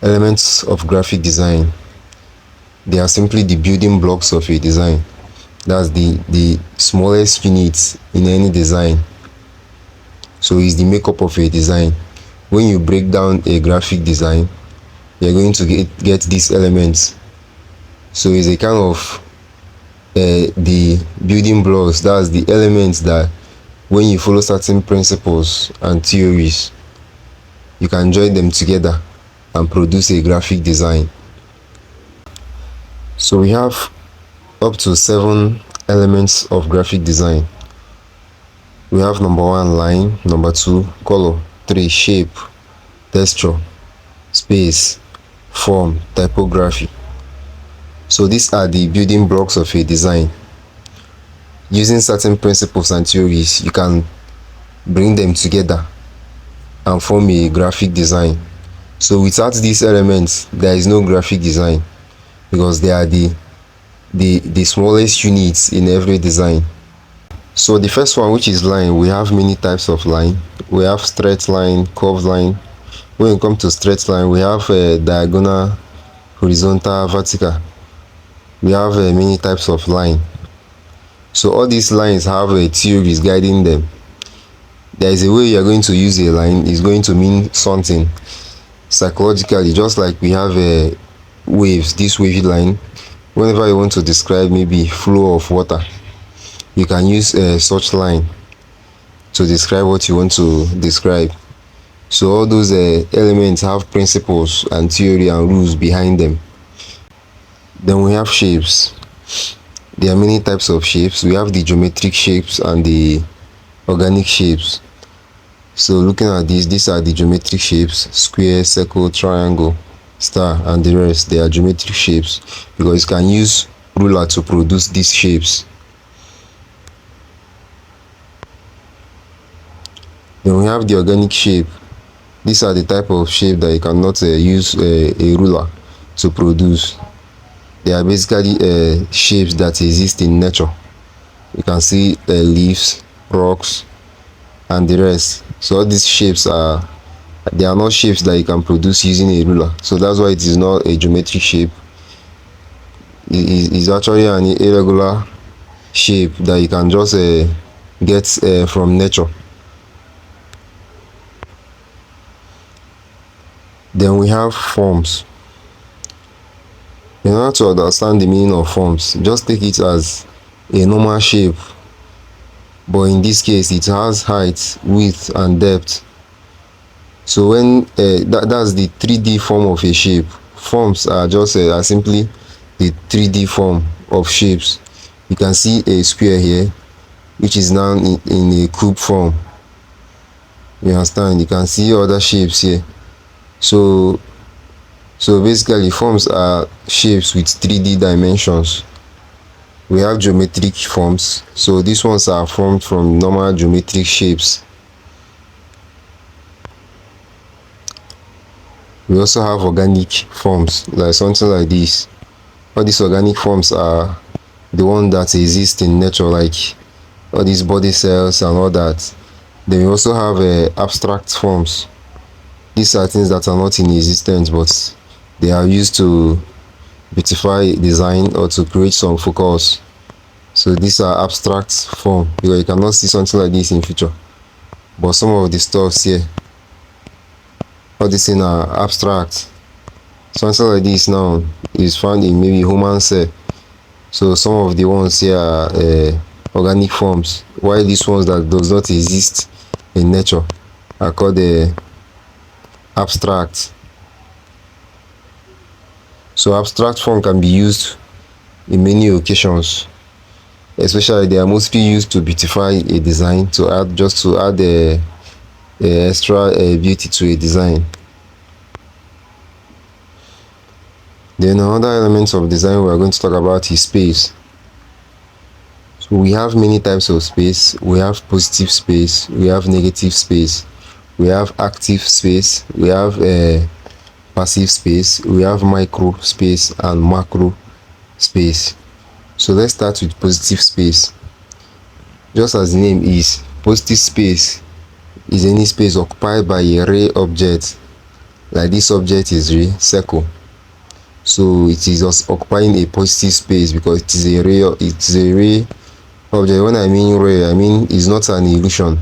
Elements of graphic design, they are simply the building blocks of a design. That's the smallest unit in any design. So it's the makeup of a design. When you break down a graphic design, you're going to get these elements. So it's a kind of the building blocks. That's the elements that when you follow certain principles and theories, you can join them together and produce a graphic design. So we have up to 7 elements of graphic design. We have number 1, line; number 2, color; 3, shape, texture, space, form, typography. So these are the building blocks of a design. Using certain principles and theories, you can bring them together and form a graphic design. So without these elements, there is no graphic design, because they are the smallest units in every design. So the first one, which is line, we have many types of line. We have straight line, curved line. When it comes to straight line, we have diagonal, horizontal, vertical. We have many types of line. So all these lines have theories guiding them. There is a way you are going to use a line. It's going to mean something psychologically, just like we have waves. This wavy line, whenever you want to describe maybe flow of water, you can use such line to describe what you want to describe. So all those elements have principles and theory and rules behind them. Then we have shapes. There are many types of shapes. We have the geometric shapes and the organic shapes. So looking at these are the geometric shapes: square, circle, triangle, star, and the rest. They are geometric shapes because you can use ruler to produce these shapes. Then we have the organic shape. These are the type of shape that you cannot use a ruler to produce. They are basically shapes that exist in nature. You can see leaves, rocks, and the rest. So all these shapes they are not shapes that you can produce using a ruler. So that's why it is not a geometric shape. It is actually an irregular shape that you can just get from nature. Then we have forms. In order to understand the meaning of forms, just take it as a normal shape, but in this case it has height, width, and depth. So when that's the 3D form of a shape. Forms are just are simply the 3D form of shapes. You can see a square here, which is now in a cube form. You understand? You can see other shapes here. So basically forms are shapes with 3D dimensions. We have geometric forms. So these ones are formed from normal geometric shapes. We also have organic forms, like something like this. All these organic forms are the ones that exist in nature, like all these body cells and all that. Then we also have abstract forms. These are things that are not in existence, but they are used to beautify design or to create some focus. So these are abstract form, because you cannot see something like this in future. But some of the stuffs here, all these things are abstract. Something like this now is found in maybe human cell. So some of the ones here are organic forms, while these ones that does not exist in nature are called abstract. So abstract form can be used in many occasions. Especially they are mostly used to beautify a design, to add extra beauty to a design. Then another element of design we are going to talk about is space. So we have many types of space. We have positive space, we have negative space, we have active space, we have passive space, we have micro space and macro space. So let's start with positive space. Just as the name is, positive space is any space occupied by a ray object. like this object is a circle, so it is just occupying a positive space because it is a ray, object. When I mean ray, I mean it's not an illusion.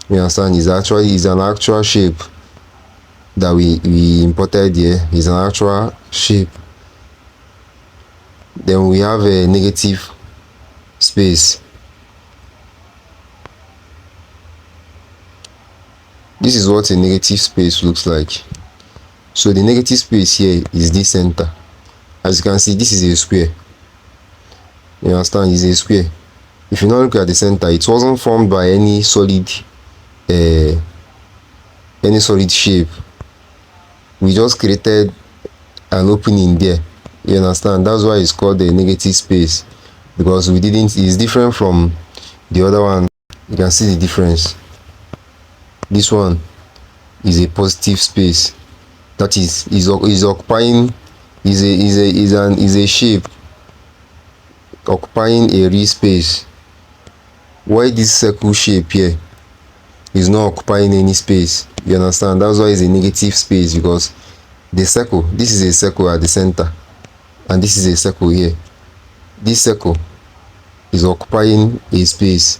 You understand? It's an actual shape that we imported here. It's an actual shape. Then we have a negative space. This is what a negative space looks like. So the negative space here is this center. As you can see, this is a square. You understand? It's a square. If you now look at the center, it wasn't formed by any solid shape. We just created an opening there. You understand? That's why it's called a negative space, because we didn't. It's different from the other one. You can see the difference. This one is a positive space. That is occupying, is a shape occupying a real space. Why this circle shape here is not occupying any space? You understand? That's why it's a negative space, because the circle, this is a circle at the center, and this is a circle here. This circle is occupying a space,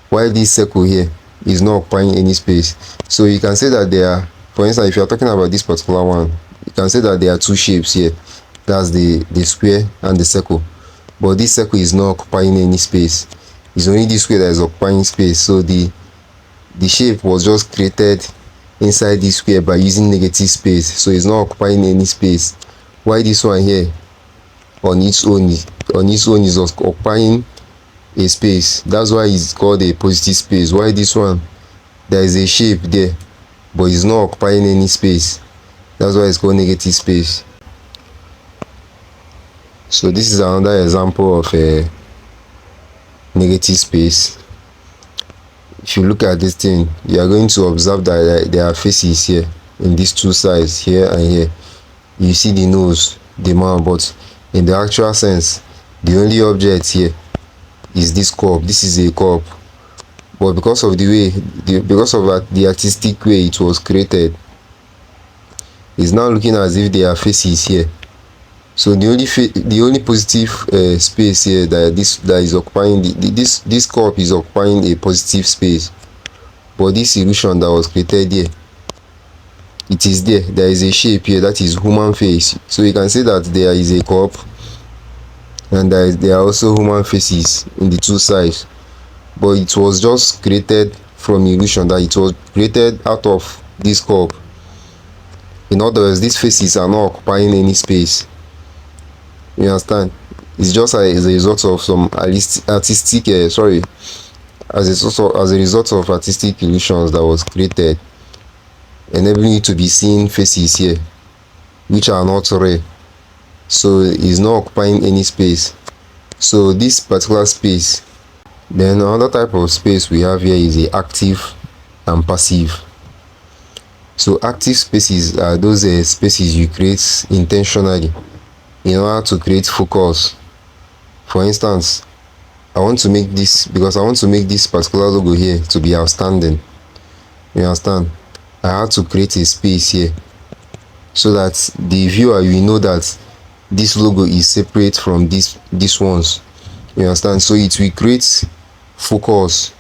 while this circle here is not occupying any space. So you can say that there are, for instance, if you are talking about this particular one, you can say that there are two shapes here. That's the square and the circle. But this circle is not occupying any space. It's only this square that is occupying space. So the shape was just created inside this square by using negative space. So it's not occupying any space. Why this one here on its own is occupying a space. That's why it's called a positive space. Why this one, there is a shape there, but it's not occupying any space. That's why it's called negative space. So this is another example of a negative space. If you look at this thing, you are going to observe that there are faces here in these two sides, here and here. You see the nose, the mouth, but in the actual sense, the only object here is this cup. This is a cup, but because of the artistic way it was created, it's now looking as if there are faces here. So the only positive space here that is occupying this cup is occupying a positive space, but this illusion that was created here, it is there. There is a shape here that is human face. So you can say that there is a cup, and there are also human faces in the two sides, but it was just created from illusion, that it was created out of this cup. In other words, these faces are not occupying any space. You understand? It's just as a result of some artistic as a result of artistic illusions that was created, enabling you to be seeing faces here which are not real. So it's not occupying any space. So this particular space, then another type of space we have here is the active and passive. So active spaces are those spaces you create intentionally in order to create focus. For instance, I want to make this particular logo here to be outstanding. You understand? I have to create a space here so that the viewer will know that this logo is separate from these ones. You understand? So it will create focus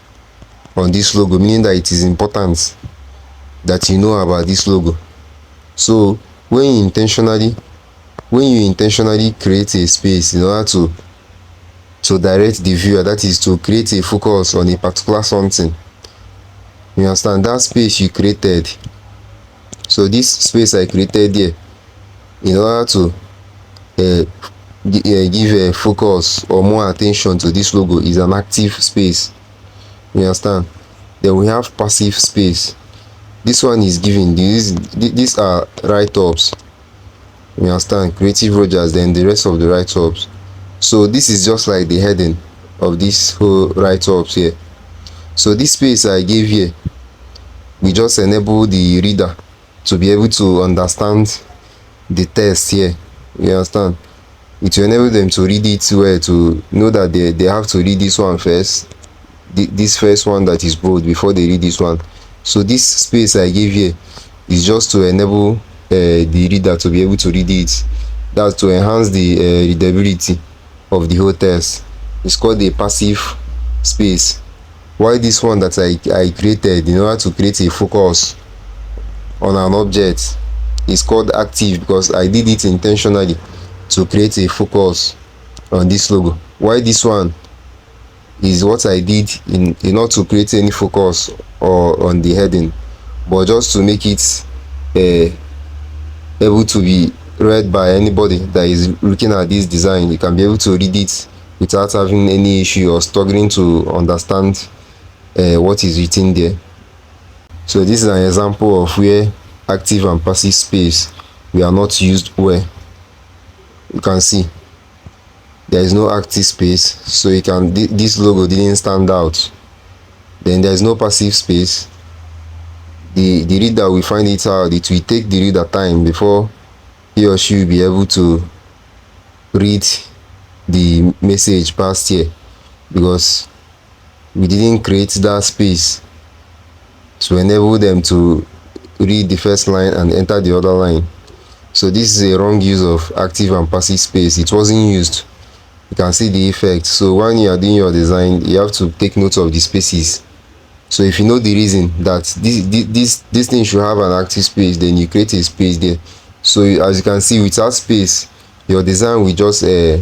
on this logo, meaning that it is important that you know about this logo. So when you intentionally create a space in order to direct the viewer, that is to create a focus on a particular something, you understand, that space you created. So this space I created here in order to give a focus or more attention to this logo is an active space. You understand? Then we have passive space. This one is given, these are write-ups. You understand? Creative Rogers, then the rest of the write-ups. So this is just like the heading of this whole write-ups here. So this space I gave here, we just enable the reader to be able to understand the text here. You understand? It will enable them to read it well, to know that they have to read this one first, this first one that is bold, before they read this one. So this space I gave here is just to enable the reader to be able to read it. That's to enhance the readability of the whole text. It's called a passive space. While this one that I created in order to create a focus on an object is called active, because I did it intentionally to create a focus on this logo. While this one is what I did in not to create any focus or on the heading, but just to make it able to be read by anybody that is looking at this design. You can be able to read it without having any issue or struggling to understand what is written there. So this is an example of where active and passive space we are not used well. You can see there is no active space, so you can this logo didn't stand out. Then there is no passive space. The reader will find it out. It will take the reader time before he or she will be able to read the message past here, because we didn't create that space to enable them to read the first line and enter the other line. So this is a wrong use of active and passive space. It wasn't used. You can see the effect. So when you are doing your design, you have to take note of the spaces. So if you know the reason that this thing should have an active space, then you create a space there. So as you can see, without space, your design will just will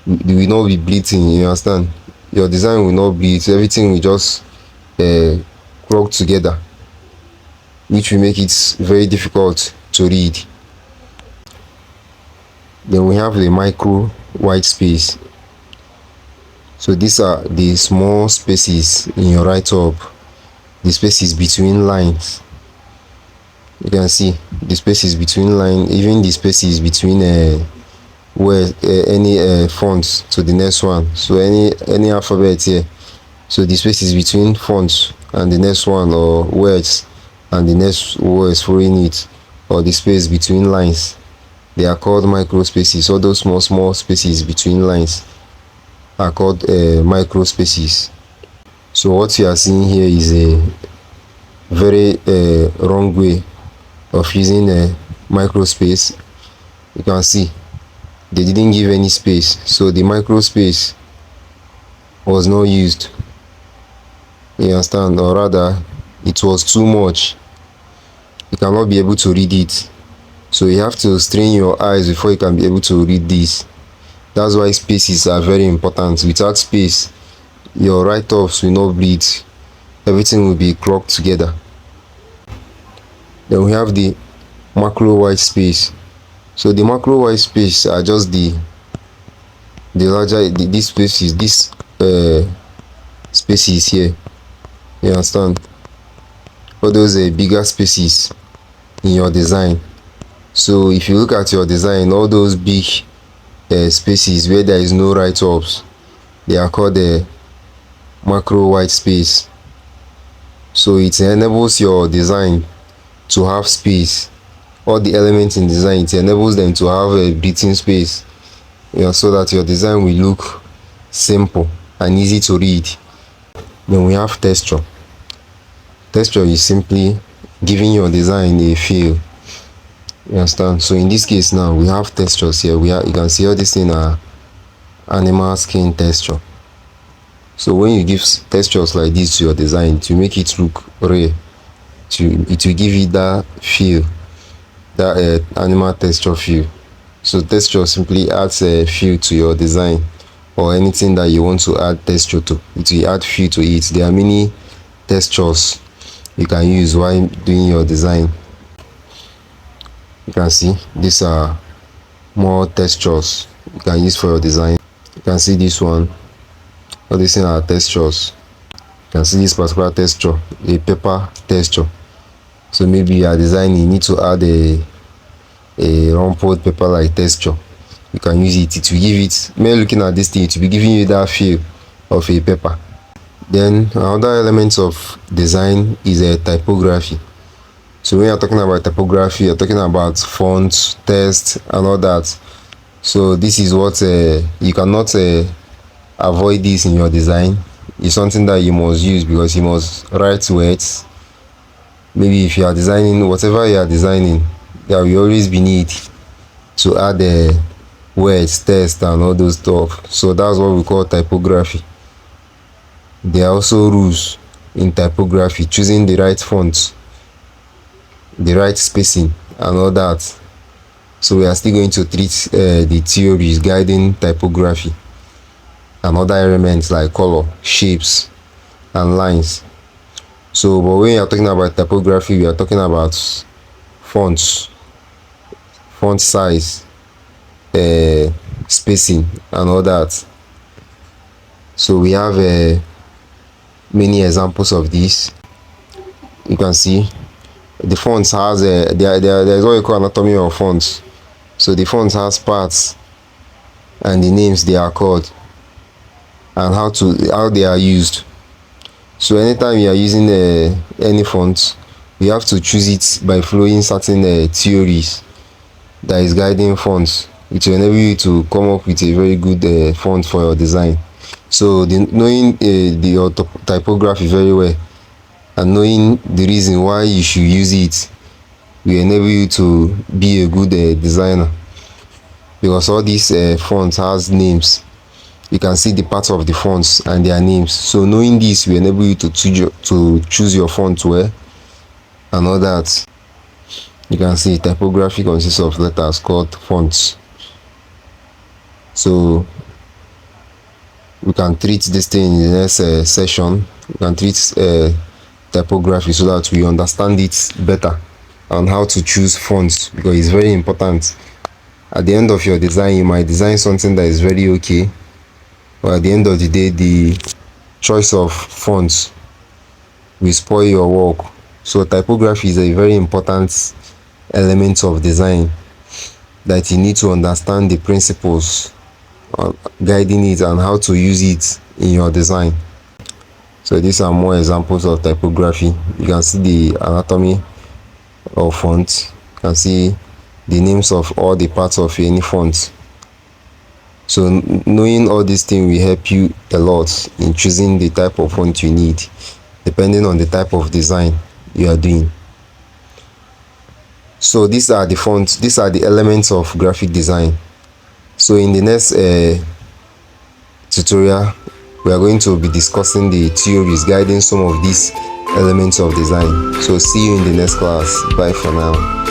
not be bleeding. You understand? Your design will not bleed. Everything will just clog together, which will make it very difficult to read. Then we have the micro white space. So these are the small spaces in your write-up, the spaces between lines. You can see the spaces between line, even the spaces between any fonts to the next one. So any alphabet here, so the spaces between fonts and the next one, or words and the next words following it, or the space between lines, they are called micro spaces. All those small spaces between lines are called micro spaces. So what you are seeing here is a very wrong way of using a micro space. You can see they didn't give any space, so the micro space was not used. You understand? Or rather, it was too much. You cannot be able to read it, so you have to strain your eyes before you can be able to read this. That's why spaces are very important. Without space, your write-offs will not bleed. Everything will be clogged together. Then we have the macro white space. So the macro white space are just the larger these spaces, these spaces here. You understand? All those bigger spaces in your design. So if you look at your design, all those big spaces where there is no write-ups, they are called the macro white space. So it enables your design to have space. All the elements in design, it enables them to have a breathing space, so that your design will look simple and easy to read. Then we have texture. Texture is simply giving your design a feel. You understand? So in this case now, we have textures here. You can see all this in a animal skin texture. So when you give textures like this to your design, to make it look real, it will give you that feel, that animal texture feel. So texture simply adds a feel to your design, or anything that you want to add texture to, it will add feel to it. There are many textures you can use while doing your design. You can see these are more textures you can use for your design. You can see this one. All these things are textures. You can see this particular texture, a paper texture. So maybe you are designing, you need to add a rumpled paper like texture. You can use it. It will give it, when looking at this thing, it will be giving you that feel of a paper. Then another element of design is a typography. So when you're talking about typography, you're talking about fonts, text, and all that. So this is what you cannot avoid this in your design. It's something that you must use, because you must write words maybe if you are designing whatever you are designing, there will always be need to add words, text and all those stuff. So that's what we call typography. There are also rules in typography, choosing the right font, the right spacing and all that. So we are still going to treat the theories guiding typography and other elements like color, shapes and lines. So but when you are talking about typography, we are talking about fonts, font size, spacing and all that. So we have many examples of this. You can see the fonts has there's what you call anatomy of fonts. So the fonts has parts and the names they are called and how they are used. So anytime you are using any font, you have to choose it by following certain theories that is guiding fonts. It will enable you to come up with a very good font for your design. So knowing your typography very well and knowing the reason why you should use it will enable you to be a good designer, because all these fonts has names. You can see the parts of the fonts and their names. So knowing this will enable you to choose your font well and all that. You can see typography consists of letters called fonts. So we can treat this thing in the next session. We can treat typography so that we understand it better and how to choose fonts, because it's very important. At the end of your design, you might design something that is very okay, but at the end of the day, the choice of fonts will spoil your work. So typography is a very important element of design that you need to understand the principles guiding it and how to use it in your design. So these are more examples of typography. You can see the anatomy of fonts. You can see the names of all the parts of any font. So knowing all these things will help you a lot in choosing the type of font you need, depending on the type of design you are doing. So these are the fonts, these are the elements of graphic design. So in the next tutorial, we are going to be discussing the theories guiding some of these elements of design. So see you in the next class. Bye for now.